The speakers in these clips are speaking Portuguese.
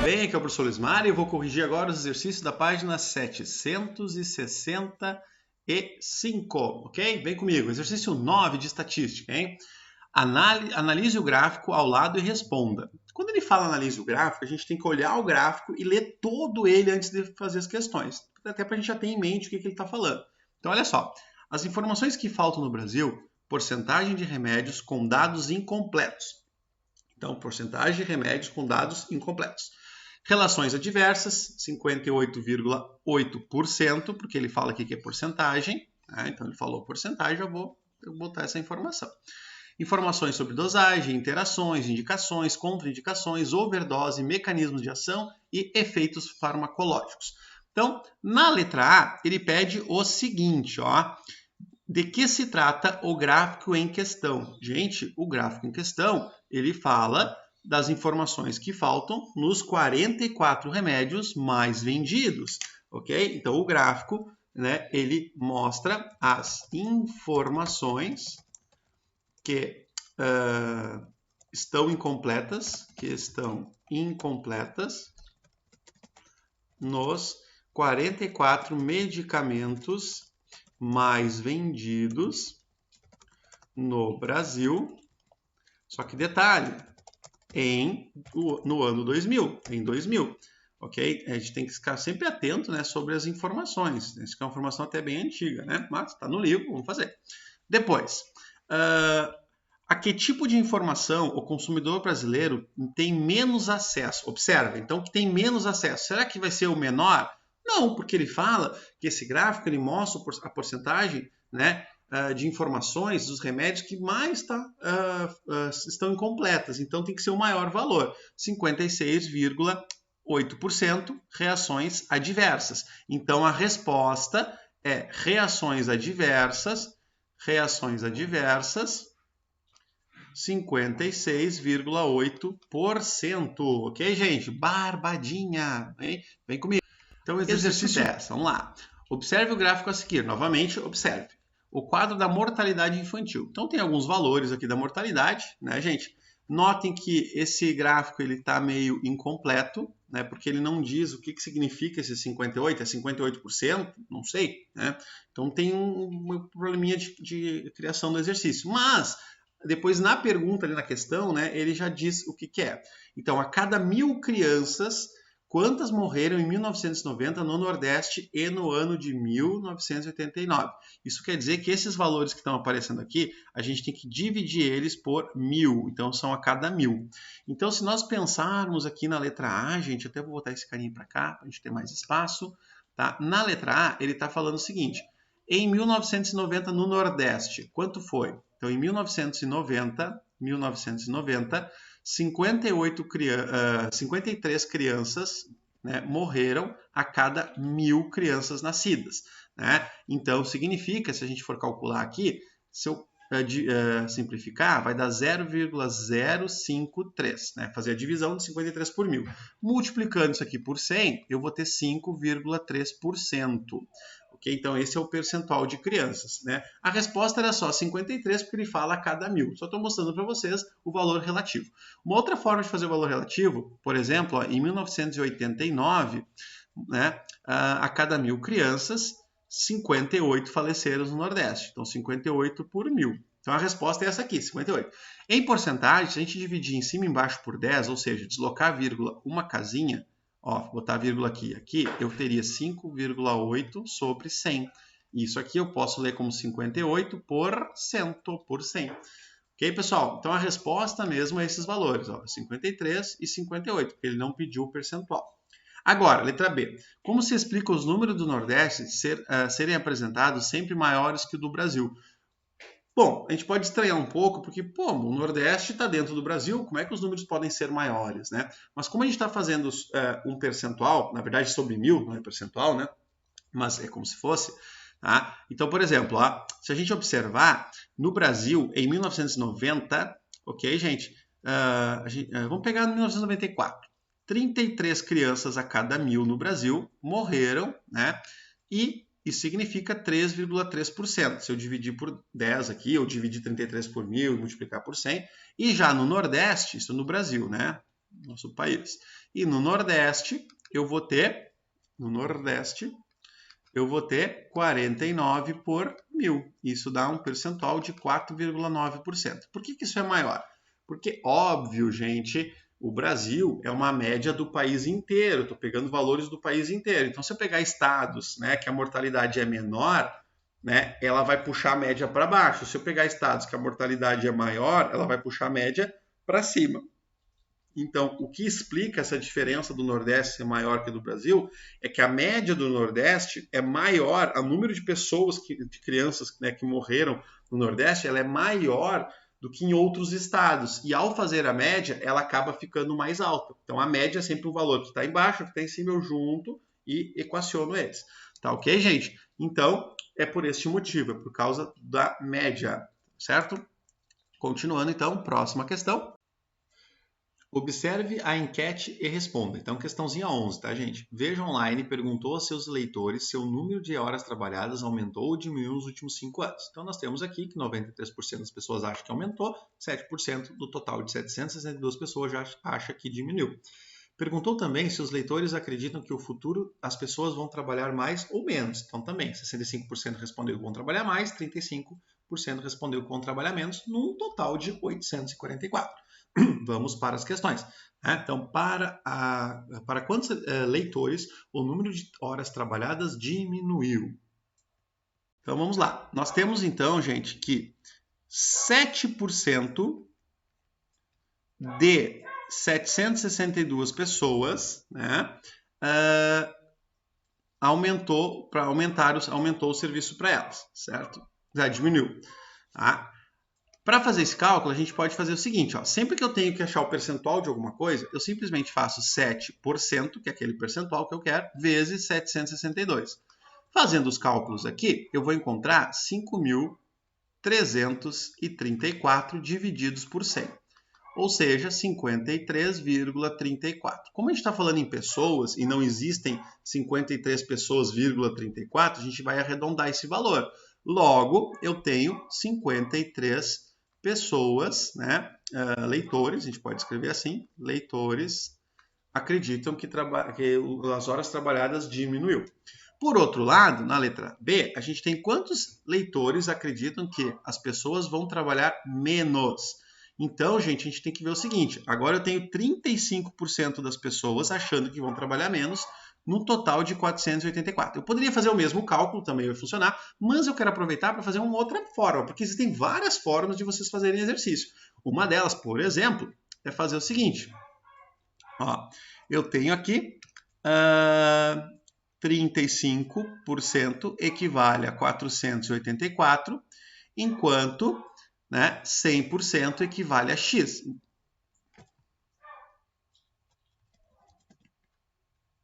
Bem, aqui é o professor Luiz Mário e eu vou corrigir agora os exercícios da página 765, ok? Vem comigo, exercício 9 de estatística, hein? Analise o gráfico ao lado e responda. Quando ele fala analise o gráfico, a gente tem que olhar o gráfico e ler todo ele antes de fazer as questões, até para a gente já ter em mente o que ele está falando. Então, olha só, as informações que faltam no Brasil, porcentagem de remédios com dados incompletos. Então, porcentagem de remédios com dados incompletos. Relações adversas, 58,8%, porque ele fala aqui que é porcentagem, né? Então ele falou porcentagem, eu vou botar essa informação. Informações sobre dosagem, interações, indicações, contraindicações, overdose, mecanismos de ação e efeitos farmacológicos. Então, na letra A, ele pede o seguinte, ó. De que se trata o gráfico em questão? Gente, o gráfico em questão, ele fala das informações que faltam nos 44 remédios mais vendidos, ok? Então, o gráfico, né, ele mostra as informações que estão incompletas, nos 44 medicamentos mais vendidos no Brasil. Só que detalhe, no ano 2000, em 2000, ok? A gente tem que ficar sempre atento, né, sobre as informações. Essa é uma informação até bem antiga, né? Mas está no livro, vamos fazer. Depois, a que tipo de informação o consumidor brasileiro tem menos acesso? Observa, então, que tem menos acesso. Será que vai ser o menor? Não, porque ele fala que esse gráfico ele mostra a porcentagem, né, de informações dos remédios que mais estão incompletas. Então, tem que ser o maior valor, 56,8% reações adversas. Então, a resposta é reações adversas, 56,8%. Ok, gente? Barbadinha. Hein? Vem comigo. Então, exercício 10. Vamos lá. Observe o gráfico a seguir. Novamente, observe. O quadro da mortalidade infantil. Então, tem alguns valores aqui da mortalidade, né, gente? Notem que esse gráfico está meio incompleto, né, porque ele não diz o que significa esse 58%, é 58%? Não sei, né? Então, tem um probleminha de criação do exercício. Mas, depois, na pergunta, ali na questão, né, ele já diz o que é. Então, a cada 1.000 crianças, quantas morreram em 1990 no Nordeste e no ano de 1989? Isso quer dizer que esses valores que estão aparecendo aqui, a gente tem que dividir eles por 1.000. Então, são a cada 1.000. Então, se nós pensarmos aqui na letra A, gente, até vou botar esse carinha para cá, para a gente ter mais espaço. Tá? Na letra A, ele está falando o seguinte. Em 1990 no Nordeste, quanto foi? Então, em 1990, 53 crianças, né, morreram a cada 1.000 crianças nascidas. Né? Então, significa, se a gente for calcular aqui, se eu simplificar, vai dar 0,053, né? Fazer a divisão de 53 por 1.000. Multiplicando isso aqui por 100, eu vou ter 5,3%. Okay? Então, esse é o percentual de crianças. Né? A resposta era só 53, porque ele fala a cada 1.000. Só estou mostrando para vocês o valor relativo. Uma outra forma de fazer o valor relativo, por exemplo, ó, em 1989, né, a cada 1.000 crianças, 58 faleceram no Nordeste. Então, 58 por 1.000. Então, a resposta é essa aqui, 58. Em porcentagem, se a gente dividir em cima e embaixo por 10, ou seja, deslocar a vírgula uma casinha, ó, botar a vírgula aqui, eu teria 5,8 sobre 100. Isso aqui eu posso ler como 58 por 100. Ok, pessoal? Então, a resposta mesmo é esses valores, ó, 53 e 58, porque ele não pediu o percentual. Agora, letra B. Como se explica os números do Nordeste serem apresentados sempre maiores que o do Brasil? Bom, a gente pode estranhar um pouco, porque o Nordeste está dentro do Brasil, como é que os números podem ser maiores, né? Mas como a gente está fazendo um percentual, na verdade sobre 1.000, não é percentual, né? Mas é como se fosse. Tá? Então, por exemplo, ó, se a gente observar, no Brasil, em 1990, ok, gente? Vamos pegar 1994. 33 crianças a cada 1.000 no Brasil morreram, né? E isso significa 3,3%. Se eu dividir por 10 aqui, eu dividir 33 por 1.000 e multiplicar por 100. E já no Nordeste, isso no Brasil, né? Nosso país. E no Nordeste, eu vou ter 49 por 1.000. Isso dá um percentual de 4,9%. Por que isso é maior? Porque, óbvio, gente, o Brasil é uma média do país inteiro. Estou pegando valores do país inteiro. Então, se eu pegar estados, né, que a mortalidade é menor, né, ela vai puxar a média para baixo. Se eu pegar estados que a mortalidade é maior, ela vai puxar a média para cima. Então, o que explica essa diferença do Nordeste ser maior que do Brasil é que a média do Nordeste é maior, o número de pessoas, de crianças, né, que morreram no Nordeste, ela é maior do que em outros estados. E ao fazer a média, ela acaba ficando mais alta. Então, a média é sempre o valor que está embaixo, que está em cima, eu junto e equaciono eles. Tá ok, gente? Então, é por este motivo, é por causa da média, certo? Continuando, então, próxima questão. Observe a enquete e responda. Então, questãozinha 11, tá, gente? Veja online perguntou a seus leitores se o número de horas trabalhadas aumentou ou diminuiu nos últimos 5 anos. Então, nós temos aqui que 93% das pessoas acham que aumentou, 7% do total de 762 pessoas já acha que diminuiu. Perguntou também se os leitores acreditam que no futuro as pessoas vão trabalhar mais ou menos. Então, também, 65% respondeu que vão trabalhar mais, 35% respondeu que vão trabalhar menos, num total de 844. Vamos para as questões. Então, para quantos leitores o número de horas trabalhadas diminuiu? Então, vamos lá. Nós temos, então, gente, que 7% de 762 pessoas, né, aumentou o serviço para elas, certo? Já diminuiu. Tá? Para fazer esse cálculo, a gente pode fazer o seguinte, ó, sempre que eu tenho que achar o percentual de alguma coisa, eu simplesmente faço 7%, que é aquele percentual que eu quero, vezes 762. Fazendo os cálculos aqui, eu vou encontrar 5.334 divididos por 100, ou seja, 53,34. Como a gente está falando em pessoas e não existem 53 pessoas, 34, a gente vai arredondar esse valor. Logo, eu tenho 53 pessoas, né, leitores, a gente pode escrever assim, leitores acreditam que as horas trabalhadas diminuiu. Por outro lado, na letra B, a gente tem quantos leitores acreditam que as pessoas vão trabalhar menos. Então, gente, a gente tem que ver o seguinte, agora eu tenho 35% das pessoas achando que vão trabalhar menos, no total de 484. Eu poderia fazer o mesmo cálculo, também vai funcionar, mas eu quero aproveitar para fazer uma outra forma, porque existem várias formas de vocês fazerem exercício. Uma delas, por exemplo, é fazer o seguinte. Ó, eu tenho aqui 35% equivale a 484, enquanto, né, 100% equivale a X.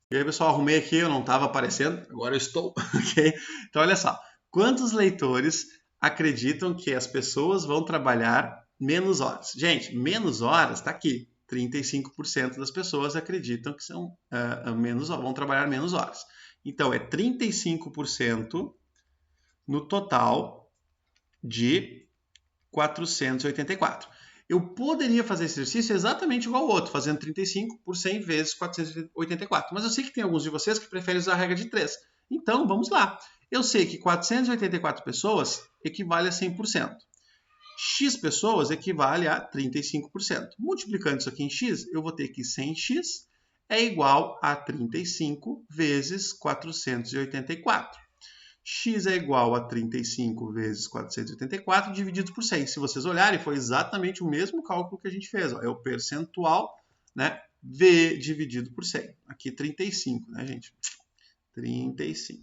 E aí, pessoal, arrumei aqui, eu não estava aparecendo, agora eu estou, ok? Então, olha só, quantos leitores acreditam que as pessoas vão trabalhar menos horas? Gente, menos horas está aqui, 35% das pessoas acreditam que vão trabalhar menos horas. Então, é 35% no total de 484. Eu poderia fazer esse exercício exatamente igual ao outro, fazendo 35 por 100 vezes 484. Mas eu sei que tem alguns de vocês que preferem usar a regra de 3. Então, vamos lá. Eu sei que 484 pessoas equivale a 100%. X pessoas equivale a 35%. Multiplicando isso aqui em X, eu vou ter que 100x é igual a 35 vezes 484. X é igual a 35 vezes 484 dividido por 100. Se vocês olharem, foi exatamente o mesmo cálculo que a gente fez. Ó. É o percentual, né, V dividido por 100. Aqui 35, né, gente? 35.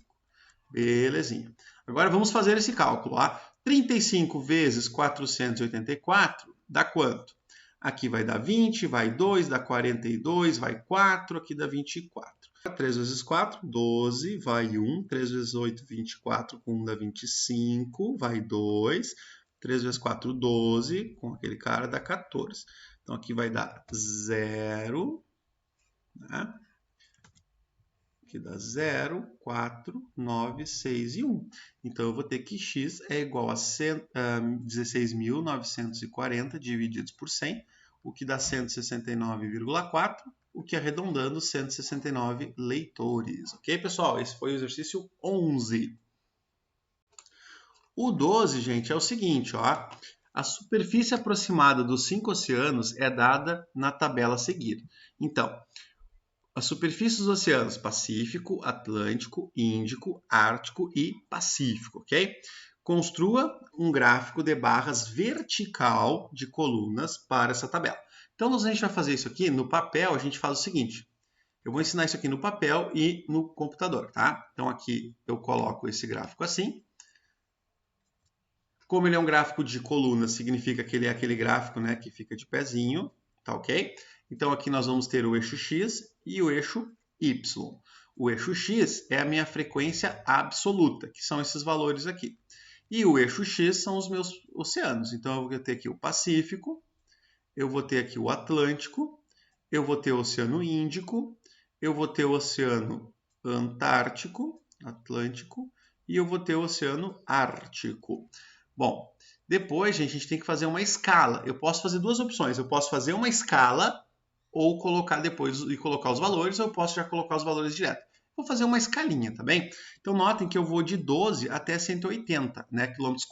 Belezinha. Agora vamos fazer esse cálculo. Ó. 35 vezes 484 dá quanto? Aqui vai dar 20, vai 2, dá 42, vai 4, aqui dá 24. 3 vezes 4, 12, vai 1. 3 vezes 8, 24, com 1 dá 25, vai 2. 3 vezes 4, 12, com aquele cara dá 14. Então, aqui vai dar 0, né? Aqui dá 0, 4, 9, 6 e 1. Então, eu vou ter que x é igual a 16.940 divididos por 100, o que dá 169,4. o que arredondando 169 leitores. Ok, pessoal? Esse foi o exercício 11. O 12, gente, é o seguinte, ó. A superfície aproximada dos 5 oceanos é dada na tabela a seguir. Então, a superfície dos oceanos Pacífico, Atlântico, Índico, Ártico e Pacífico, ok? Construa um gráfico de barras vertical de colunas para essa tabela. Então, a gente vai fazer isso aqui no papel, a gente faz o seguinte. Eu vou ensinar isso aqui no papel e no computador, tá? Então, aqui eu coloco esse gráfico assim. Como ele é um gráfico de colunas, significa que ele é aquele gráfico, né, que fica de pezinho, tá ok? Então, aqui nós vamos ter o eixo X e o eixo Y. O eixo X é a minha frequência absoluta, que são esses valores aqui. E o eixo X são os meus oceanos. Então, eu vou ter aqui o Pacífico, eu vou ter aqui o Atlântico, eu vou ter o Oceano Índico, eu vou ter o Oceano Antártico, Atlântico, e eu vou ter o Oceano Ártico. Bom, depois, gente, a gente tem que fazer uma escala. Eu posso fazer duas opções. Eu posso fazer uma escala ou colocar depois e colocar os valores, ou eu posso já colocar os valores direto. Vou fazer uma escalinha, tá bem? Então, notem que eu vou de 12 até 180, né, quilômetros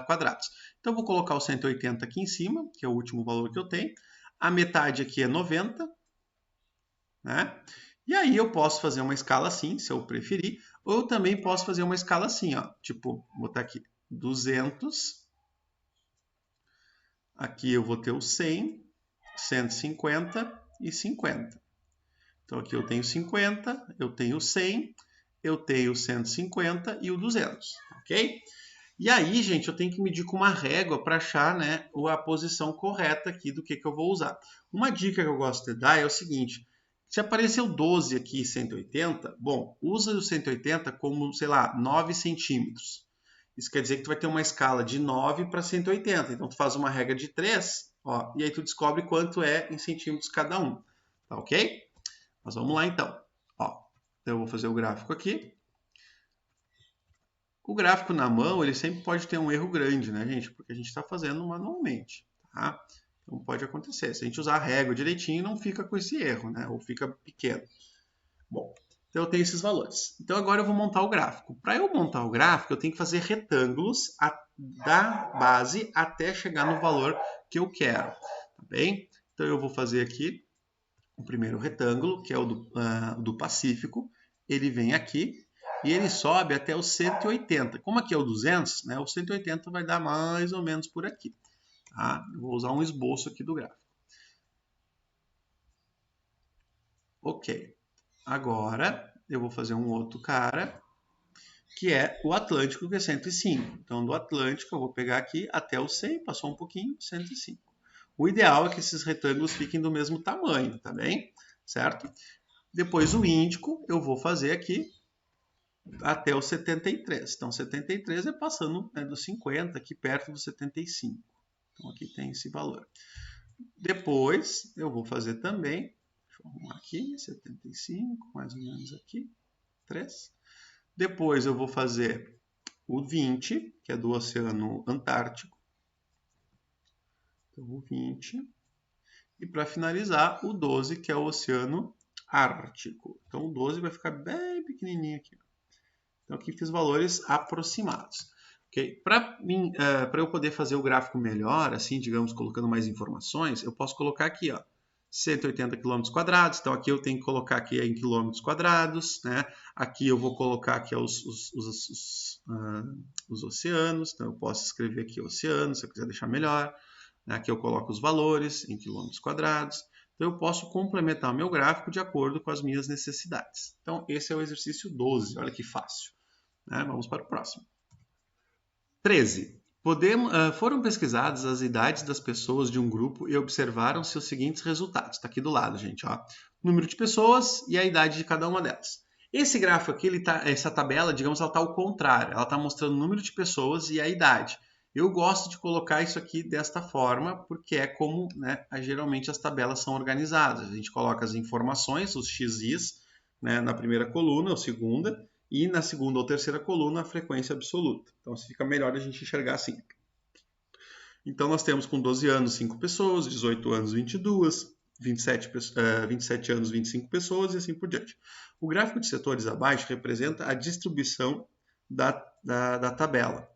quadrados. Então, eu vou colocar o 180 aqui em cima, que é o último valor que eu tenho. A metade aqui é 90, né? E aí eu posso fazer uma escala assim, se eu preferir, ou eu também posso fazer uma escala assim, ó. Tipo, vou botar aqui 200. Aqui eu vou ter o 100, 150 e 50. Então, aqui eu tenho 50, eu tenho 100, eu tenho 150 e o 200, ok? E aí, gente, eu tenho que medir com uma régua para achar, né, a posição correta aqui do que eu vou usar. Uma dica que eu gosto de dar é o seguinte, se apareceu 12 aqui 180, bom, usa o 180 como, sei lá, 9 centímetros. Isso quer dizer que tu vai ter uma escala de 9 para 180. Então, tu faz uma regra de 3, ó, e aí tu descobre quanto é em centímetros cada um. Tá ok? Mas vamos lá, então. Ó, então eu vou fazer o gráfico aqui. O gráfico na mão, ele sempre pode ter um erro grande, né, gente? Porque a gente está fazendo manualmente, tá? Então, pode acontecer. Se a gente usar a régua direitinho, não fica com esse erro, né? Ou fica pequeno. Bom, então eu tenho esses valores. Então agora eu vou montar o gráfico. Para eu montar o gráfico, eu tenho que fazer retângulos da base até chegar no valor que eu quero. Tá bem? Então eu vou fazer aqui o primeiro retângulo, que é o do Pacífico. Ele vem aqui e ele sobe até o 180. Como aqui é o 200, né, o 180 vai dar mais ou menos por aqui. Tá? Eu vou usar um esboço aqui do gráfico. Ok. Agora, eu vou fazer um outro cara, que é o Atlântico, que é 105. Então, do Atlântico, eu vou pegar aqui até o 100, passou um pouquinho, 105. O ideal é que esses retângulos fiquem do mesmo tamanho, tá bem? Certo? Depois, o Índico, eu vou fazer aqui até o 73. Então, 73 é passando, né, do 50, aqui perto do 75. Então, aqui tem esse valor. Depois, eu vou fazer também, deixa eu arrumar aqui, 75, mais ou menos aqui, 3. Depois eu vou fazer o 20, que é do Oceano Antártico. Então, o 20. E para finalizar, o 12, que é o Oceano Ártico. Então, o 12 vai ficar bem pequenininho aqui. Então, aqui fiz valores aproximados. Okay? Para eu poder fazer o gráfico melhor, assim, digamos, colocando mais informações, eu posso colocar aqui, ó, 180 km quadrados. Então, aqui eu tenho que colocar aqui em quilômetros quadrados, né? Aqui eu vou colocar aqui os oceanos. Então, eu posso escrever aqui oceanos, se eu quiser deixar melhor. Aqui eu coloco os valores em quilômetros quadrados. Então, eu posso complementar o meu gráfico de acordo com as minhas necessidades. Então, esse é o exercício 12. Olha que fácil. Vamos para o próximo. 13. Foram pesquisadas as idades das pessoas de um grupo e observaram-se os seguintes resultados. Está aqui do lado, gente. Ó. Número de pessoas e a idade de cada uma delas. Esse gráfico aqui, essa tabela, digamos, ela está ao contrário. Ela está mostrando o número de pessoas e a idade. Eu gosto de colocar isso aqui desta forma, porque é como, né, geralmente as tabelas são organizadas. A gente coloca as informações, os XIs, né, na primeira coluna ou segunda, e na segunda ou terceira coluna a frequência absoluta. Então, fica melhor a gente enxergar assim. Então, nós temos com 12 anos 5 pessoas, 18 anos 22, 27 anos, 25 pessoas e assim por diante. O gráfico de setores abaixo representa a distribuição da tabela,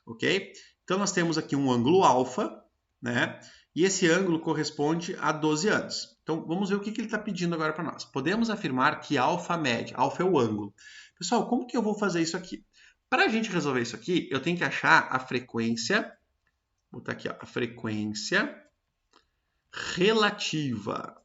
ok? Então, nós temos aqui um ângulo alfa, né? E esse ângulo corresponde a 12 anos. Então, vamos ver o que ele está pedindo agora para nós. Podemos afirmar que alfa média, alfa é o ângulo. Pessoal, como que eu vou fazer isso aqui? Para a gente resolver isso aqui, eu tenho que achar a frequência, vou botar aqui, ó, a frequência relativa.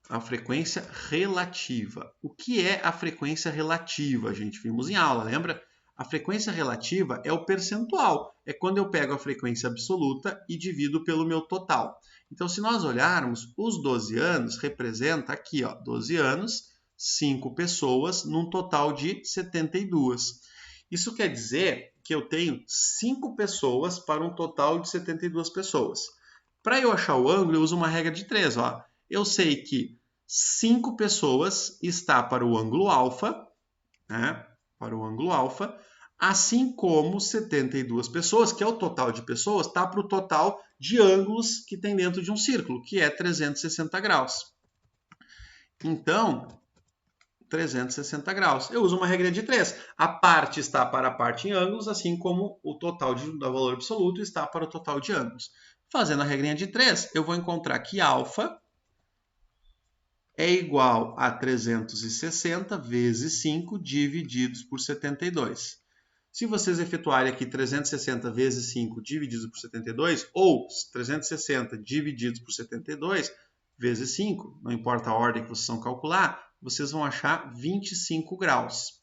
A frequência relativa. O que é a frequência relativa? A gente vimos em aula, lembra? A frequência relativa é o percentual. É quando eu pego a frequência absoluta e divido pelo meu total. Então, se nós olharmos, os 12 anos representa aqui, ó, 12 anos, 5 pessoas, num total de 72. Isso quer dizer que eu tenho 5 pessoas para um total de 72 pessoas. Para eu achar o ângulo, eu uso uma regra de 3. Ó. Eu sei que 5 pessoas está para o ângulo alfa, né? Para o ângulo alfa, assim como 72 pessoas, que é o total de pessoas, está para o total de ângulos que tem dentro de um círculo, que é 360 graus. Então, 360 graus. Eu uso uma regra de 3. A parte está para a parte em ângulos, assim como o total do valor absoluto está para o total de ângulos. Fazendo a regrinha de 3, eu vou encontrar que alfa é igual a 360 vezes 5 divididos por 72. Se vocês efetuarem aqui 360 vezes 5 divididos por 72, ou 360 divididos por 72 vezes 5, não importa a ordem que vocês vão calcular, vocês vão achar 25 graus.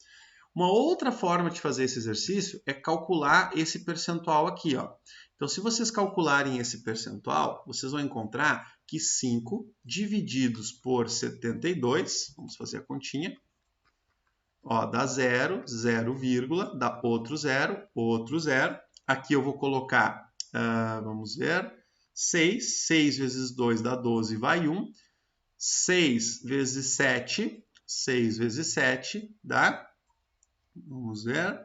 Uma outra forma de fazer esse exercício é calcular esse percentual aqui, ó. Então, se vocês calcularem esse percentual, vocês vão encontrar que 5 divididos por 72, vamos fazer a continha, ó, dá 0, 0, dá outro 0, outro 0. Aqui eu vou colocar, vamos ver, 6. 6 vezes 2 dá 12, vai 1. 6 vezes 7, 6 vezes 7 dá, vamos ver,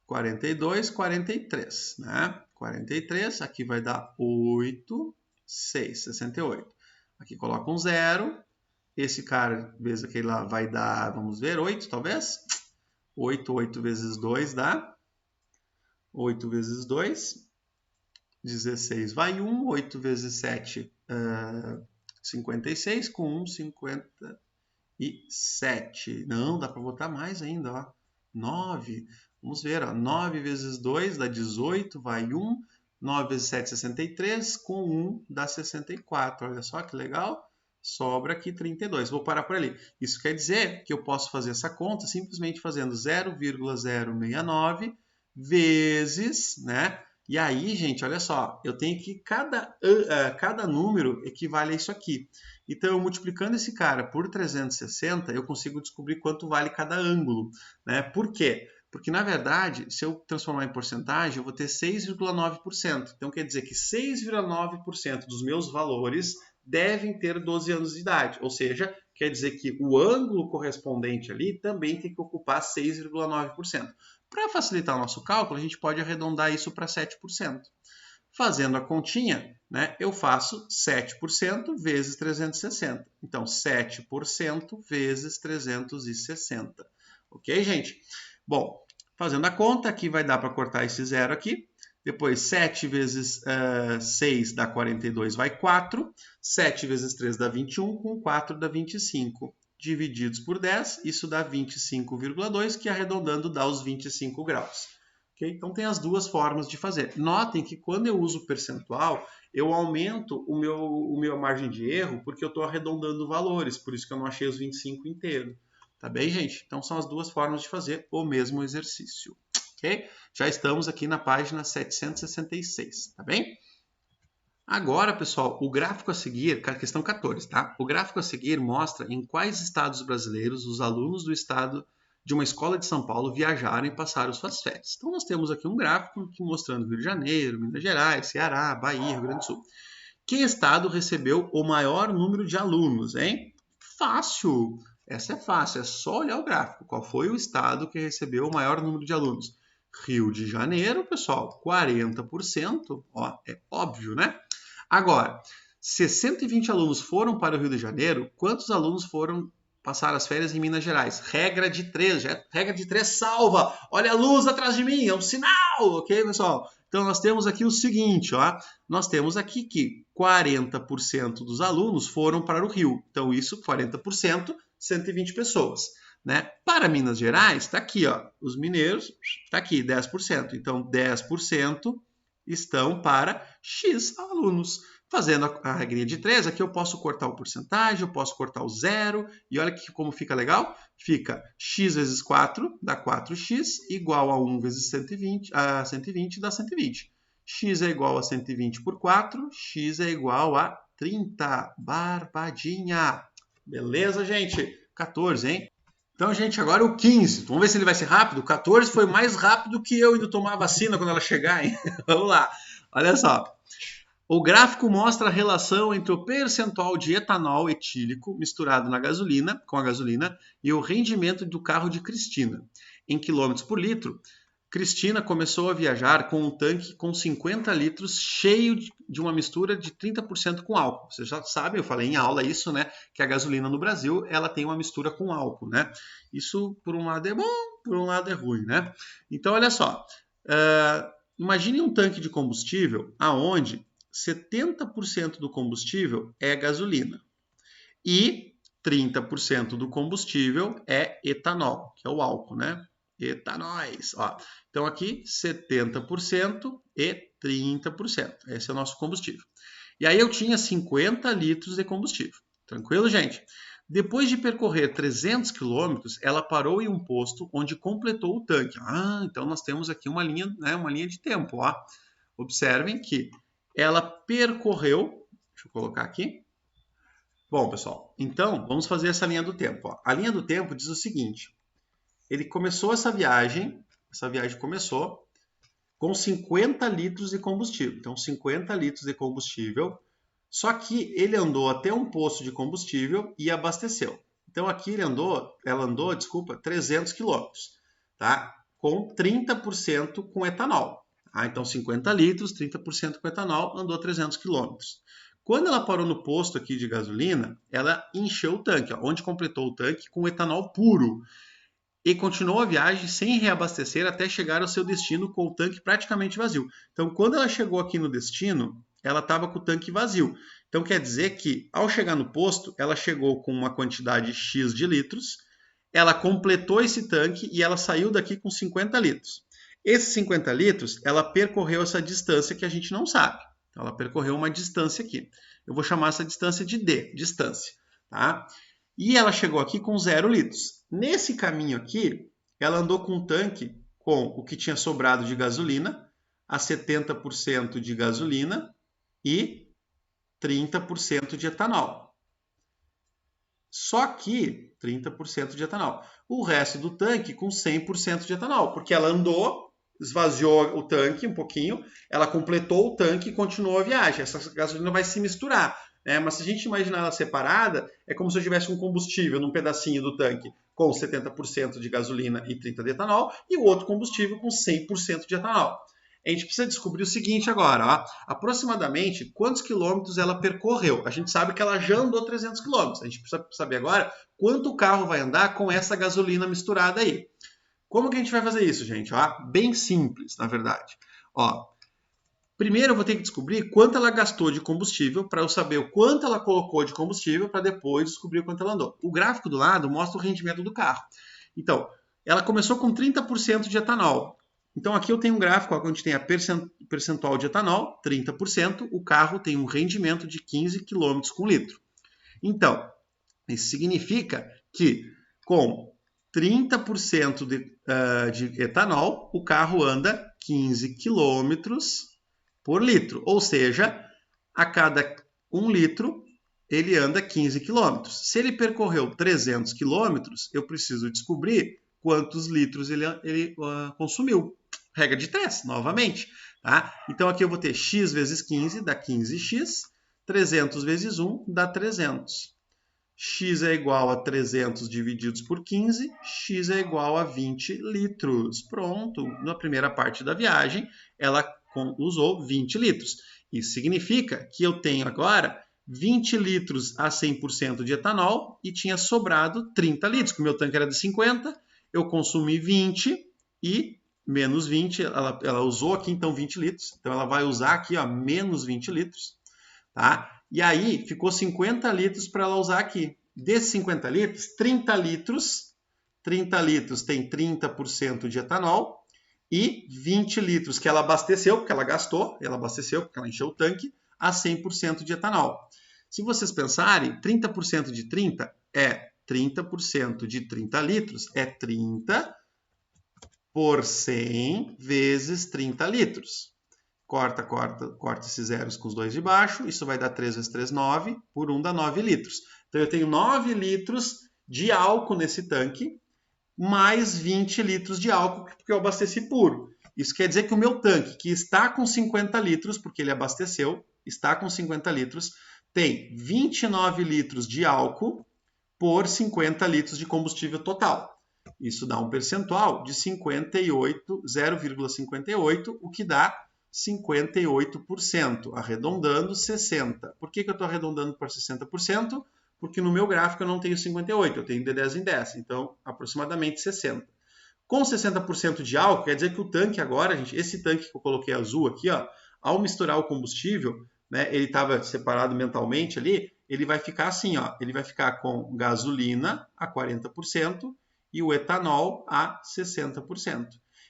42, 43, né? 43, aqui vai dar 8, 6, 68. Aqui coloca um 0. Esse cara, vezes aquele lá, vai dar, vamos ver, 8 talvez? 8 vezes 2 dá 8 vezes 2, 16 vai 1, 8 vezes 7, 56, com 1, 57. Não, dá para botar mais ainda, ó. 9. Vamos ver, ó. 9 vezes 2 dá 18, vai 1. 9 vezes 7, 63, com 1 dá 64. Olha só que legal. Sobra aqui 32. Vou parar por ali. Isso quer dizer que eu posso fazer essa conta simplesmente fazendo 0,069 vezes, né? E aí, gente, olha só, eu tenho que cada número equivale a isso aqui. Então, eu multiplicando esse cara por 360, eu consigo descobrir quanto vale cada ângulo, né? Por quê? Porque, na verdade, se eu transformar em porcentagem, eu vou ter 6,9%. Então, quer dizer que 6,9% dos meus valores devem ter 12 anos de idade. Ou seja, quer dizer que o ângulo correspondente ali também tem que ocupar 6,9%. Para facilitar o nosso cálculo, a gente pode arredondar isso para 7%. Fazendo a continha, né, eu faço 7% vezes 360. Então, 7% vezes 360. Ok, gente? Bom, fazendo a conta, aqui vai dar para cortar esse zero aqui. Depois, 7 vezes 6 dá 42, vai 4. 7 vezes 3 dá 21, com 4 dá 25. Divididos por 10, isso dá 25,2, que arredondando dá os 25 graus. Okay? Então, tem as duas formas de fazer. Notem que quando eu uso percentual, eu aumento o meu margem de erro, porque eu estou arredondando valores, por isso que eu não achei os 25 inteiro. Tá bem, gente? Então, são as duas formas de fazer o mesmo exercício. Ok? Já estamos aqui na página 766, tá bem? Agora, pessoal, o gráfico a seguir, questão 14, tá? O gráfico a seguir mostra em quais estados brasileiros os alunos do estado de uma escola de São Paulo viajaram e passaram suas férias. Então, nós temos aqui um gráfico aqui mostrando Rio de Janeiro, Minas Gerais, Ceará, Bahia, Rio Grande do Sul. Que estado recebeu o maior número de alunos, hein? Fácil! Essa é fácil, é só olhar o gráfico. Qual foi o estado que recebeu o maior número de alunos? Rio de Janeiro, pessoal, 40%. Ó, é óbvio, né? Agora, Se 120 alunos foram para o Rio de Janeiro, quantos alunos foram passar as férias em Minas Gerais? Regra de 3, regra de 3 salva. Olha a luz atrás de mim, é um sinal, ok, pessoal? Então, nós temos aqui o seguinte, ó. Nós temos aqui que 40% dos alunos foram para o Rio. Então, isso, 40%, 120 pessoas. Né? Para Minas Gerais, está aqui, ó, os mineiros, está aqui, 10%. Então, 10% estão para X alunos. Fazendo a regrinha de 3, aqui eu posso cortar o porcentagem, eu posso cortar o zero, e olha que como fica legal. Fica x vezes 4 dá 4x, igual a 1 vezes 120 dá 120. X é igual a 120 por 4, x é igual a 30. Barbadinha! Beleza, gente? 14, hein? Então, gente, agora o 15. Vamos ver se ele vai ser rápido. O 14 foi mais rápido que eu indo tomar a vacina quando ela chegar, hein? Vamos lá. Olha só. O gráfico mostra a relação entre o percentual de etanol etílico misturado com a gasolina e o rendimento do carro de Cristina. Em quilômetros por litro, Cristina começou a viajar com um tanque com 50 litros cheio de uma mistura de 30% com álcool. Vocês já sabem, eu falei em aula isso, né? Que a gasolina no Brasil, ela tem uma mistura com álcool, né? Isso, por um lado, é bom, por um lado é ruim, né? Então, olha só. Imagine um tanque de combustível aonde 70% do combustível é gasolina e 30% do combustível é etanol, que é o álcool, né? Etanóis. Ó. Então, aqui, 70% e 30%. Esse é o nosso combustível. E aí eu tinha 50 litros de combustível. Tranquilo, gente? Depois de percorrer 300 quilômetros, ela parou em um posto onde completou o tanque. Então nós temos aqui uma linha, né, uma linha de tempo. Ó. Observem que ela percorreu... Deixa eu colocar aqui. Bom, pessoal, então vamos fazer essa linha do tempo. Ó. A linha do tempo diz o seguinte. Ele começou essa viagem começou com 50 litros de combustível. Então, 50 litros de combustível, só que ele andou até um posto de combustível e abasteceu. Então, aqui ela andou 300 quilômetros, tá? Com 30% com etanol. Então, 50 litros, 30% com etanol, andou 300 quilômetros. Quando ela parou no posto aqui de gasolina, ela encheu o tanque, ó, onde completou o tanque com etanol puro. E continuou a viagem sem reabastecer até chegar ao seu destino com o tanque praticamente vazio. Então, quando ela chegou aqui no destino, ela estava com o tanque vazio. Então, quer dizer que, ao chegar no posto, ela chegou com uma quantidade X de litros, ela completou esse tanque e ela saiu daqui com 50 litros. Esses 50 litros, ela percorreu essa distância que a gente não sabe. Então, ela percorreu uma distância aqui. Eu vou chamar essa distância de D, distância. Tá? E ela chegou aqui com 0 litros. Nesse caminho aqui, ela andou com um tanque com o que tinha sobrado de gasolina, a 70% de gasolina e 30% de etanol. Só que 30% de etanol. O resto do tanque com 100% de etanol, porque ela andou, esvaziou o tanque um pouquinho, ela completou o tanque e continuou a viagem. Essa gasolina vai se misturar. Mas se a gente imaginar ela separada, é como se eu tivesse um combustível num pedacinho do tanque com 70% de gasolina e 30% de etanol e o outro combustível com 100% de etanol. A gente precisa descobrir o seguinte agora, ó, aproximadamente quantos quilômetros ela percorreu. A gente sabe que ela já andou 300 quilômetros. A gente precisa saber agora quanto o carro vai andar com essa gasolina misturada aí. Como que a gente vai fazer isso, gente? Ó, bem simples, na verdade. Ó, primeiro eu vou ter que descobrir quanto ela gastou de combustível para eu saber o quanto ela colocou de combustível para depois descobrir o quanto ela andou. O gráfico do lado mostra o rendimento do carro. Então, ela começou com 30% de etanol. Então, aqui eu tenho um gráfico onde tem a percentual de etanol, 30%. O carro tem um rendimento de 15 km por litro. Então, isso significa que com 30% de etanol, o carro anda 15 km por litro, ou seja, a cada 1 litro ele anda 15 km. Se ele percorreu 300 km, eu preciso descobrir quantos litros ele consumiu. Regra de 3, novamente. Tá? Então aqui eu vou ter x vezes 15, dá 15x, 300 vezes 1 dá 300. X é igual a 300 divididos por 15, x é igual a 20 litros. Pronto, na primeira parte da viagem, ela usou 20 litros. Isso significa que eu tenho agora 20 litros a 100% de etanol e tinha sobrado 30 litros, porque o meu tanque era de 50, eu consumi 20 e menos 20, ela usou aqui então 20 litros, então ela vai usar aqui ó, menos 20 litros, tá? E aí ficou 50 litros para ela usar aqui. Desses 50 litros, 30 litros tem 30% de etanol e 20 litros que ela abasteceu, porque ela gastou, ela abasteceu porque ela encheu o tanque, a 100% de etanol. Se vocês pensarem, 30% de 30 é 30% de 30 litros, é 30 por 100 vezes 30 litros. Corta esses zeros com os dois de baixo, isso vai dar 3 vezes 3, 9, por 1 dá 9 litros. Então eu tenho 9 litros de álcool nesse tanque, mais 20 litros de álcool, porque eu abasteci puro. Isso quer dizer que o meu tanque, que está com 50 litros, porque ele abasteceu, está com 50 litros, tem 29 litros de álcool por 50 litros de combustível total. Isso dá um percentual de 58, 0,58, o que dá 58%, arredondando 60%. Por que eu estou arredondando para 60%? Porque no meu gráfico eu não tenho 58, eu tenho de 10 em 10, então aproximadamente 60. Com 60% de álcool, quer dizer que o tanque agora, gente, esse tanque que eu coloquei azul aqui, ó, ao misturar o combustível, né, ele estava separado mentalmente ali, ele vai ficar assim, ó, ele vai ficar com gasolina a 40% e o etanol a 60%.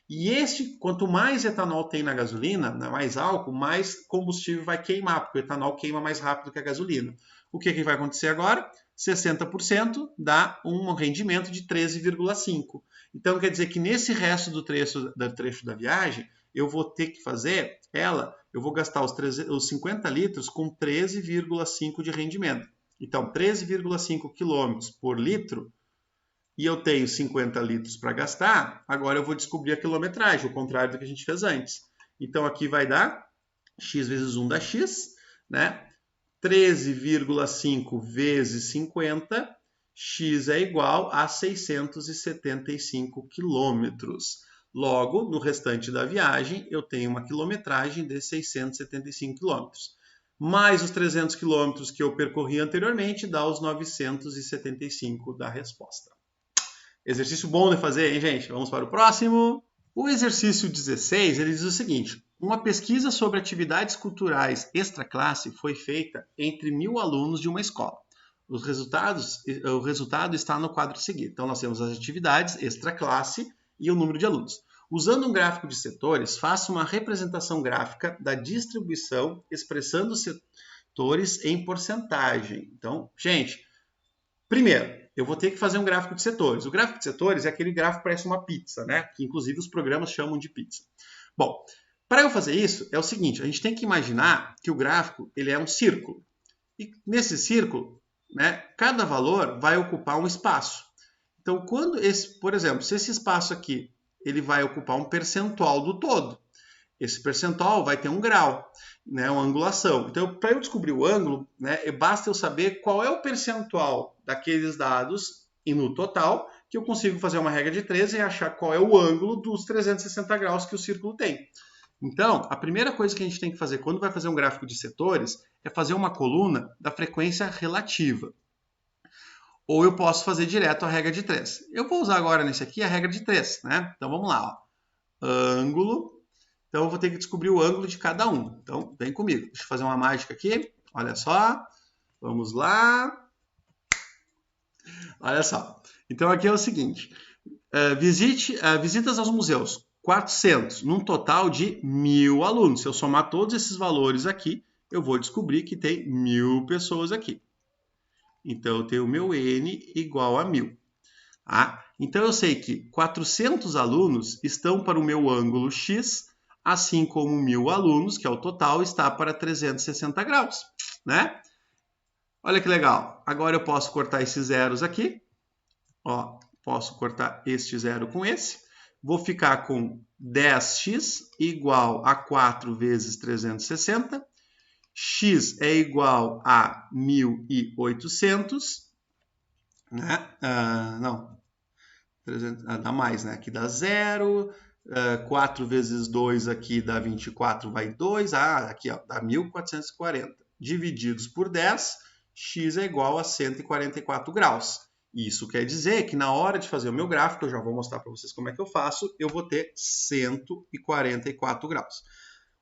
E quanto mais etanol tem na gasolina, mais álcool, mais combustível vai queimar, porque o etanol queima mais rápido que a gasolina. O que vai acontecer agora? 60% dá um rendimento de 13,5. Então, quer dizer que nesse resto do trecho da viagem, eu vou ter que fazer eu vou gastar os 50 litros com 13,5 de rendimento. Então, 13,5 km por litro, e eu tenho 50 litros para gastar, agora eu vou descobrir a quilometragem, o contrário do que a gente fez antes. Então, aqui vai dar x vezes 1 dá x, né? 13,5 vezes 50, x é igual a 675 quilômetros. Logo, no restante da viagem, eu tenho uma quilometragem de 675 quilômetros. Mais os 300 quilômetros que eu percorri anteriormente, dá os 975 da resposta. Exercício bom de fazer, hein, gente? Vamos para o próximo. O exercício 16, ele diz o seguinte: uma pesquisa sobre atividades culturais extra-classe foi feita entre 1.000 alunos de uma escola. O resultado está no quadro a seguir. Então, nós temos as atividades extra-classe e o número de alunos. Usando um gráfico de setores, faça uma representação gráfica da distribuição expressando os setores em porcentagem. Então, gente, primeiro, eu vou ter que fazer um gráfico de setores. O gráfico de setores é aquele gráfico que parece uma pizza, né? Que inclusive os programas chamam de pizza. Bom, para eu fazer isso, é o seguinte, a gente tem que imaginar que o gráfico ele é um círculo. E nesse círculo, né, cada valor vai ocupar um espaço. Então, por exemplo, se esse espaço aqui ele vai ocupar um percentual do todo, esse percentual vai ter um grau, né, uma angulação. Então, para eu descobrir o ângulo, né, basta eu saber qual é o percentual daqueles dados e no total, que eu consigo fazer uma regra de 3 e achar qual é o ângulo dos 360 graus que o círculo tem. Então, a primeira coisa que a gente tem que fazer quando vai fazer um gráfico de setores é fazer uma coluna da frequência relativa. Ou eu posso fazer direto a regra de 3. Eu vou usar agora nesse aqui a regra de 3, né? Então, vamos lá. Ó. Ângulo. Então, eu vou ter que descobrir o ângulo de cada um. Então, vem comigo. Deixa eu fazer uma mágica aqui. Olha só. Vamos lá. Olha só. Então, aqui é o seguinte. Visitas aos museus. 400, num total de 1.000 alunos. Se eu somar todos esses valores aqui, eu vou descobrir que tem 1.000 pessoas aqui. Então, eu tenho o meu N igual a 1.000. Então, eu sei que 400 alunos estão para o meu ângulo X, assim como 1.000 alunos, que é o total, está para 360 graus, né? Olha que legal. Agora eu posso cortar esses zeros aqui. Ó, posso cortar este zero com esse. Vou ficar com 10x igual a 4 vezes 360. X é igual a 1.800. Né? Não, 300, dá mais, né? Aqui dá 0. 4 vezes 2 aqui dá 24, vai 2. Aqui ó, dá 1.440. divididos por 10, x é igual a 144 graus. Isso quer dizer que na hora de fazer o meu gráfico, eu já vou mostrar para vocês como é que eu faço, eu vou ter 144 graus.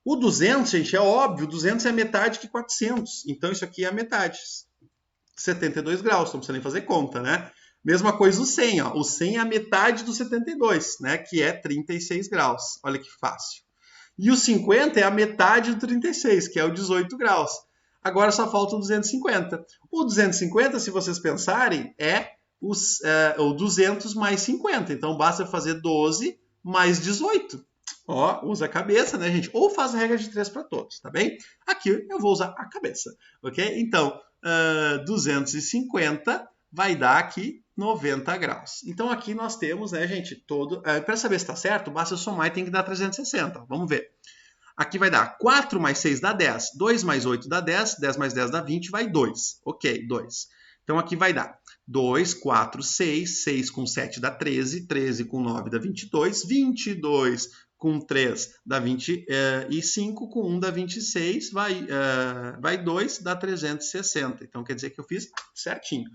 O 200, gente, é óbvio, 200 é metade que 400. Então, isso aqui é a metade. 72 graus, não precisa nem fazer conta, né? Mesma coisa o 100, ó. O 100 é a metade do 72, né? Que é 36 graus. Olha que fácil. E o 50 é a metade do 36, que é o 18 graus. Agora só falta o 250. O 250, se vocês pensarem, é o 200 mais 50. Então, basta fazer 12 mais 18. Ó, usa a cabeça, né, gente? Ou faz a regra de 3 para todos, tá bem? Aqui eu vou usar a cabeça, ok? Então, 250 vai dar aqui 90 graus. Então, aqui nós temos, né, gente, todo... para saber se está certo, basta eu somar e tem que dar 360. Vamos ver. Aqui vai dar 4 mais 6 dá 10, 2 mais 8 dá 10, 10 mais 10 dá 20, vai 2. Ok, 2. Então, aqui vai dar 2, 4, 6, 6 com 7 dá 13, 13 com 9 dá 22, 22 com 3 dá 25, com 1 dá 26, vai 2, dá 360. Então, quer dizer que eu fiz certinho.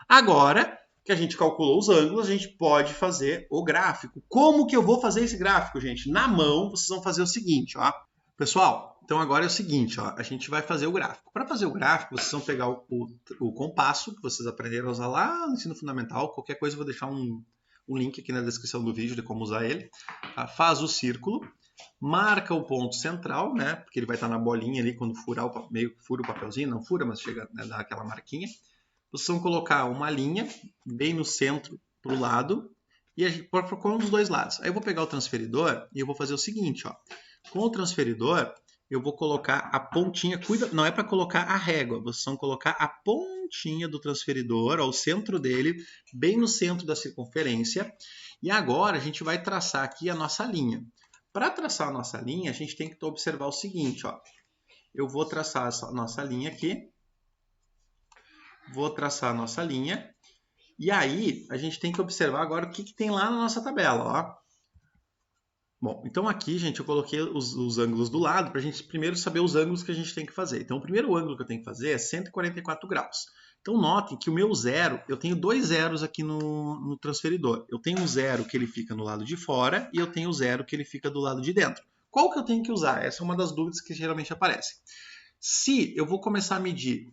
Agora que a gente calculou os ângulos, a gente pode fazer o gráfico. Como que eu vou fazer esse gráfico, gente? Na mão, vocês vão fazer o seguinte, ó. Pessoal, então agora é o seguinte, ó, a gente vai fazer o gráfico. Para fazer o gráfico, vocês vão pegar o compasso, que vocês aprenderam a usar lá no ensino fundamental. Qualquer coisa eu vou deixar um link aqui na descrição do vídeo de como usar ele. Tá? Faz o círculo, marca o ponto central, né? Porque ele vai estar na bolinha ali quando furar meio que fura o papelzinho, não fura, mas chega a dar aquela marquinha. Vocês vão colocar uma linha bem no centro para o lado e a gente procura um dos dois lados. Aí eu vou pegar o transferidor e eu vou fazer o seguinte, ó. Com o transferidor, eu vou colocar a pontinha, não é para colocar a régua, vocês vão colocar a pontinha do transferidor, ó, o centro dele, bem no centro da circunferência. E agora a gente vai traçar aqui a nossa linha. Para traçar a nossa linha, a gente tem que observar o seguinte, ó. Eu vou traçar a nossa linha aqui. Vou traçar a nossa linha. E aí, a gente tem que observar agora o que tem lá na nossa tabela, ó. Bom, então aqui, gente, eu coloquei os ângulos do lado para a gente primeiro saber os ângulos que a gente tem que fazer. Então, o primeiro ângulo que eu tenho que fazer é 144 graus. Então, notem que o meu zero, eu tenho dois zeros aqui no transferidor. Eu tenho um zero que ele fica no lado de fora e eu tenho o zero que ele fica do lado de dentro. Qual que eu tenho que usar? Essa é uma das dúvidas que geralmente aparecem. Se eu vou começar a medir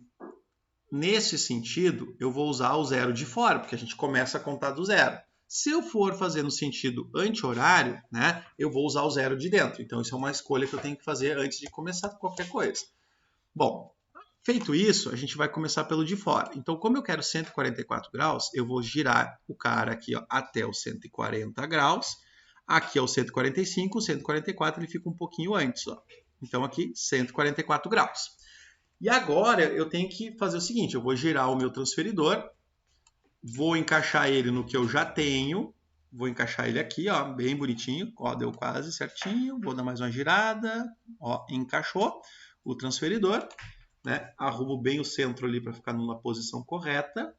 nesse sentido, eu vou usar o zero de fora, porque a gente começa a contar do zero. Se eu for fazer no sentido anti-horário, né, eu vou usar o zero de dentro. Então, isso é uma escolha que eu tenho que fazer antes de começar qualquer coisa. Bom, feito isso, a gente vai começar pelo de fora. Então, como eu quero 144 graus, eu vou girar o cara aqui, ó, até os 140 graus. Aqui é o 145, o 144 ele fica um pouquinho antes. Ó. Então, aqui, 144 graus. E agora eu tenho que fazer o seguinte, eu vou girar o meu transferidor, vou encaixar ele no que eu já tenho, vou encaixar ele aqui, ó, bem bonitinho, ó, deu quase certinho, vou dar mais uma girada, ó, encaixou o transferidor, né, arrumo bem o centro ali para ficar numa posição correta,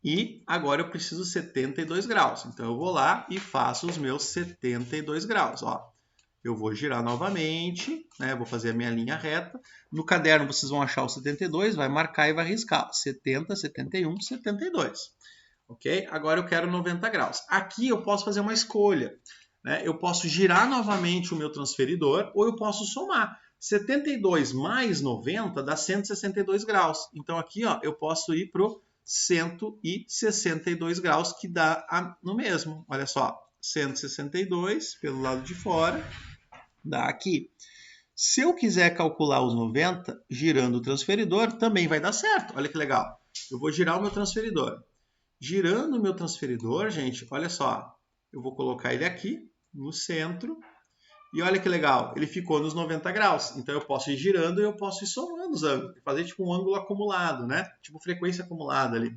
e agora eu preciso 72 graus, então eu vou lá e faço os meus 72 graus, ó. Eu vou girar novamente, né? Vou fazer a minha linha reta. No caderno vocês vão achar o 72, vai marcar e vai riscar. 70, 71, 72. Ok? Agora eu quero 90 graus. Aqui eu posso fazer uma escolha. Né? Eu posso girar novamente o meu transferidor ou eu posso somar. 72 mais 90 dá 162 graus. Então aqui ó, eu posso ir para o 162 graus, que dá no mesmo. Olha só, 162 pelo lado de fora. Dá aqui. Se eu quiser calcular os 90, girando o transferidor, também vai dar certo. Olha que legal. Eu vou girar o meu transferidor. Girando o meu transferidor, gente, olha só. Eu vou colocar ele aqui, no centro. E olha que legal, ele ficou nos 90 graus. Então eu posso ir girando e eu posso ir somando os ângulos. Fazer tipo um ângulo acumulado, né? Tipo frequência acumulada ali.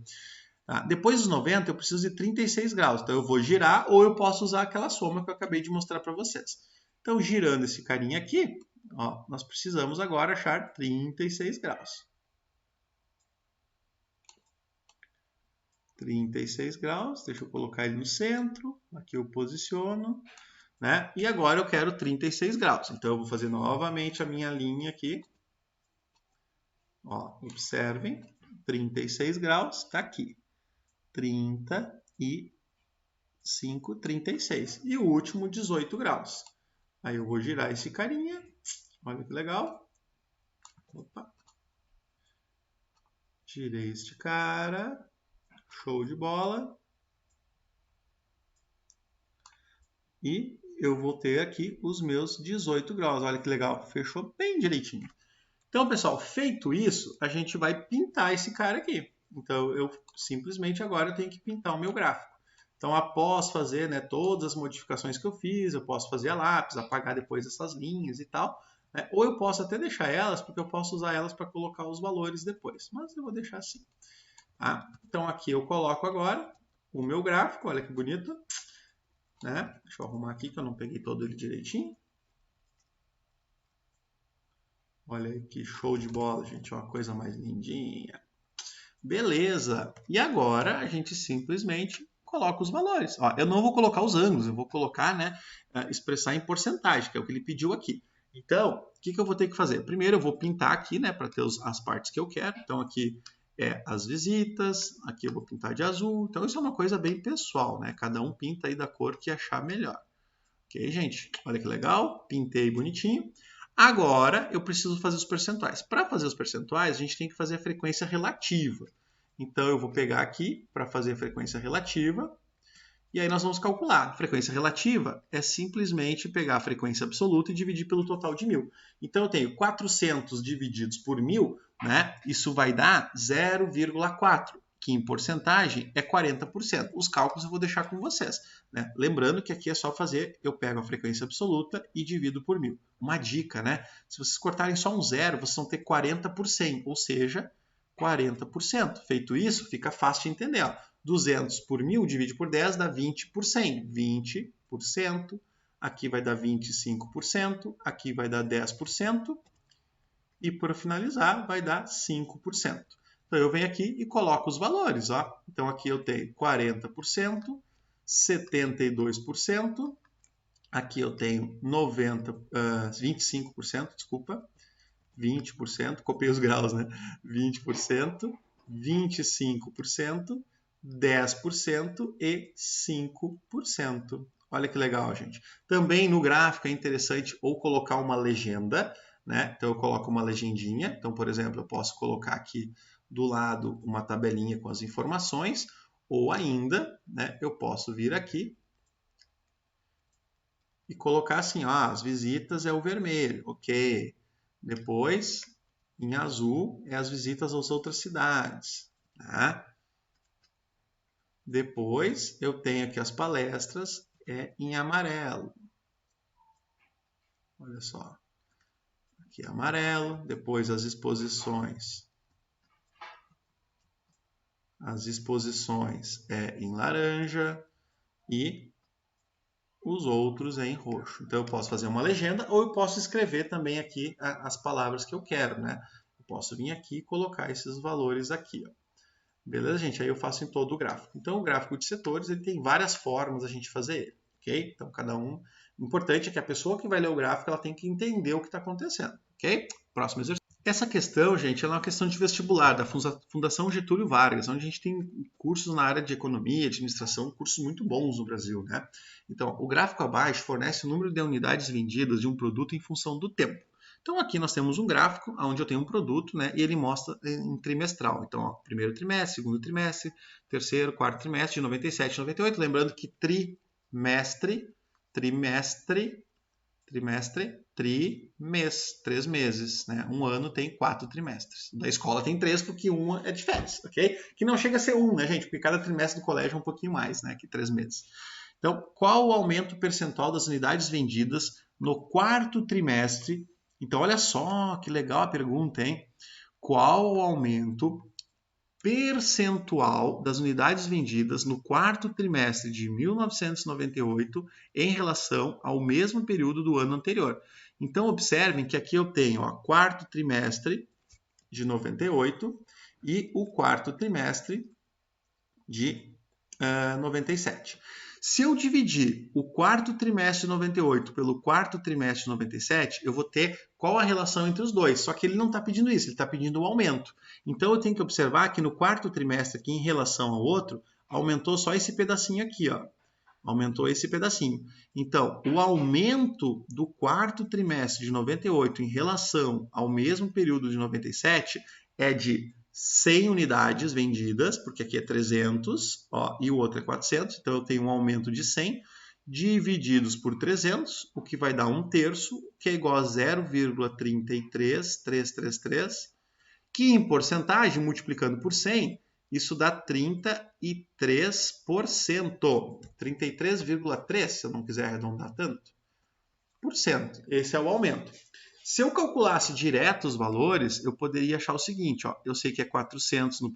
Tá? Depois dos 90, eu preciso de 36 graus. Então eu vou girar ou eu posso usar aquela soma que eu acabei de mostrar para vocês. Então, girando esse carinha aqui, ó, nós precisamos agora achar 36 graus. 36 graus, deixa eu colocar ele no centro, aqui eu posiciono, né? E agora eu quero 36 graus. Então, eu vou fazer novamente a minha linha aqui. Ó, observem, 36 graus está aqui. 35, 36. E o último, 18 graus. Aí eu vou girar esse carinha. Olha que legal. Opa. Girei este cara. Show de bola. E eu vou ter aqui os meus 18 graus. Olha que legal. Fechou bem direitinho. Então, pessoal, feito isso, a gente vai pintar esse cara aqui. Então, eu simplesmente agora tenho que pintar o meu gráfico. Então, após fazer, né, todas as modificações que eu fiz, eu posso fazer a lápis, apagar depois essas linhas e tal. Né? Ou eu posso até deixar elas, porque eu posso usar elas para colocar os valores depois. Mas eu vou deixar assim. Tá? Então, aqui eu coloco agora o meu gráfico. Olha que bonito. Né? Deixa eu arrumar aqui, que eu não peguei todo ele direitinho. Olha aí que show de bola, gente. Uma coisa mais lindinha. Beleza. E agora a gente simplesmente coloca os valores. Ó, eu não vou colocar os ângulos, eu vou colocar, né, expressar em porcentagem, que é o que ele pediu aqui. Então, o que eu vou ter que fazer? Primeiro eu vou pintar aqui, né, para ter as partes que eu quero. Então aqui é as visitas, aqui eu vou pintar de azul. Então isso é uma coisa bem pessoal, né? Cada um pinta aí da cor que achar melhor. Ok, gente? Olha que legal. Pintei bonitinho. Agora eu preciso fazer os percentuais. Para fazer os percentuais, a gente tem que fazer a frequência relativa. Então eu vou pegar aqui para fazer a frequência relativa. E aí nós vamos calcular. A frequência relativa é simplesmente pegar a frequência absoluta e dividir pelo total de 1000. Então eu tenho 400 divididos por 1000, né? Isso vai dar 0,4, que em porcentagem é 40%. Os cálculos eu vou deixar com vocês. Né? Lembrando que aqui é só fazer, eu pego a frequência absoluta e divido por 1000. Uma dica, né? Se vocês cortarem só um zero, vocês vão ter 40 por 100, ou seja, 40%. Feito isso, fica fácil de entender. Ó. 200 por 1000 divide por 10 dá 20 por 100. 20%. Aqui vai dar 25%. Aqui vai dar 10%. E para finalizar, vai dar 5%. Então eu venho aqui e coloco os valores. Ó. Então aqui eu tenho 40%, 72%. Aqui eu tenho 25%, desculpa. 20%, copiei os graus, né? 20%, 25%, 10% e 5%. Olha que legal, gente. Também no gráfico é interessante ou colocar uma legenda, né? Então eu coloco uma legendinha. Então, por exemplo, eu posso colocar aqui do lado uma tabelinha com as informações, ou ainda, né, eu posso vir aqui e colocar assim, ó, as visitas é o vermelho, ok. Depois, em azul, é as visitas às outras cidades. Tá? Depois, eu tenho aqui as palestras em amarelo. Olha só. Aqui é amarelo. Depois, as exposições. As exposições em laranja. E os outros em roxo. Então, eu posso fazer uma legenda ou eu posso escrever também aqui as palavras que eu quero, né? Eu posso vir aqui e colocar esses valores aqui, ó. Beleza, gente? Aí eu faço em todo o gráfico. Então, o gráfico de setores, ele tem várias formas a gente fazer ele, ok? Então, cada um... O importante é que a pessoa que vai ler o gráfico, ela tem que entender o que está acontecendo, ok? Próximo exercício. Essa questão, gente, ela é uma questão de vestibular da Fundação Getúlio Vargas, onde a gente tem cursos na área de economia, administração, cursos muito bons no Brasil, né? Então, o gráfico abaixo fornece o número de unidades vendidas de um produto em função do tempo. Então, aqui nós temos um gráfico onde eu tenho um produto, né, e ele mostra em trimestral. Então, ó, primeiro trimestre, segundo trimestre, terceiro, quarto trimestre, de 97 a 98. Lembrando que trimestre, 3 meses. Né? Um ano tem 4 trimestres. Da escola tem 3, porque uma é de férias, ok? Que não chega a ser 1, né, gente? Porque cada trimestre do colégio é um pouquinho mais, né, que 3 meses. Então, qual o aumento percentual das unidades vendidas no quarto trimestre? Então, olha só que legal a pergunta, hein? Qual o aumento percentual das unidades vendidas no quarto trimestre de 1998 em relação ao mesmo período do ano anterior? Então, observem que aqui eu tenho o quarto trimestre de 98 e o quarto trimestre de 97. Se eu dividir o quarto trimestre de 98 pelo quarto trimestre de 97, eu vou ter qual a relação entre os dois. Só que ele não está pedindo isso, ele está pedindo o aumento. Então, eu tenho que observar que no quarto trimestre, aqui em relação ao outro, aumentou só esse pedacinho aqui, ó. Aumentou esse pedacinho. Então, o aumento do quarto trimestre de 98 em relação ao mesmo período de 97 é de 100 unidades vendidas, porque aqui é 300, ó, e o outro é 400, então eu tenho um aumento de 100, divididos por 300, o que vai dar 1/3, que é igual a 0,33333, que em porcentagem, multiplicando por 100, isso dá 33%. 33,3%, se eu não quiser arredondar tanto, por cento. Esse é o aumento. Se eu calculasse direto os valores, eu poderia achar o seguinte, ó, eu sei que é 400 no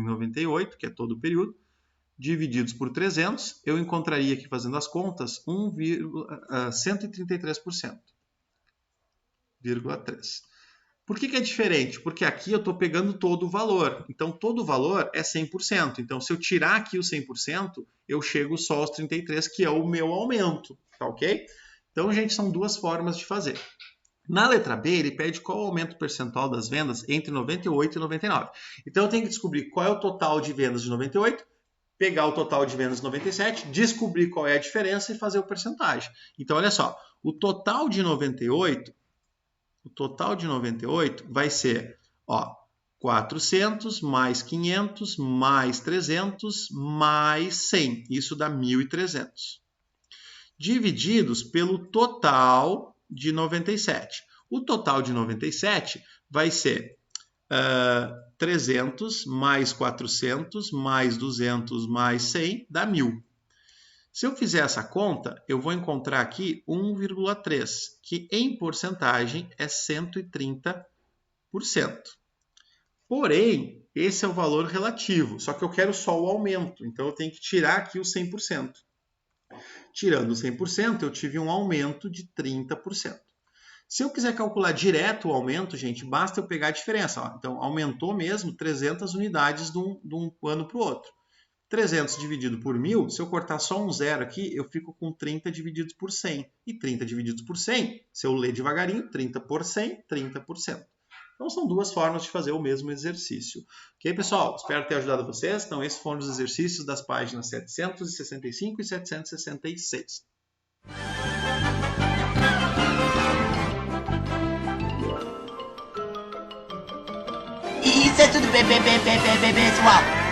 98, que é todo o período, divididos por 300, eu encontraria aqui, fazendo as contas, 133%. 0,3%. Por que é diferente? Porque aqui eu estou pegando todo o valor. Então, todo o valor é 100%. Então, se eu tirar aqui o 100%, eu chego só aos 33%, que é o meu aumento. Tá ok? Então, gente, são duas formas de fazer. Na letra B, ele pede qual o aumento percentual das vendas entre 98 e 99. Então, eu tenho que descobrir qual é o total de vendas de 98, pegar o total de vendas de 97, descobrir qual é a diferença e fazer o percentagem. Então, olha só, o total de 98 vai ser, ó, 400 mais 500 mais 300 mais 100. Isso dá 1.300. Divididos pelo total de 97. O total de 97 vai ser 300 mais 400 mais 200 mais 100 dá 1.000. Se eu fizer essa conta, eu vou encontrar aqui 1,3, que em porcentagem é 130%. Porém, esse é o valor relativo, só que eu quero só o aumento, então eu tenho que tirar aqui o 100%. Tirando o 100%, eu tive um aumento de 30%. Se eu quiser calcular direto o aumento, gente, basta eu pegar a diferença. Ó. Então, aumentou mesmo 300 unidades de um ano para o outro. 300 dividido por 1.000, se eu cortar só um zero aqui, eu fico com 30 divididos por 100. E 30 divididos por 100, se eu ler devagarinho, 30 por 100, 30%. Então, são duas formas de fazer o mesmo exercício. Ok, pessoal? Espero ter ajudado vocês. Então, esses foram os exercícios das páginas 765 e 766. Isso é tudo, pessoal.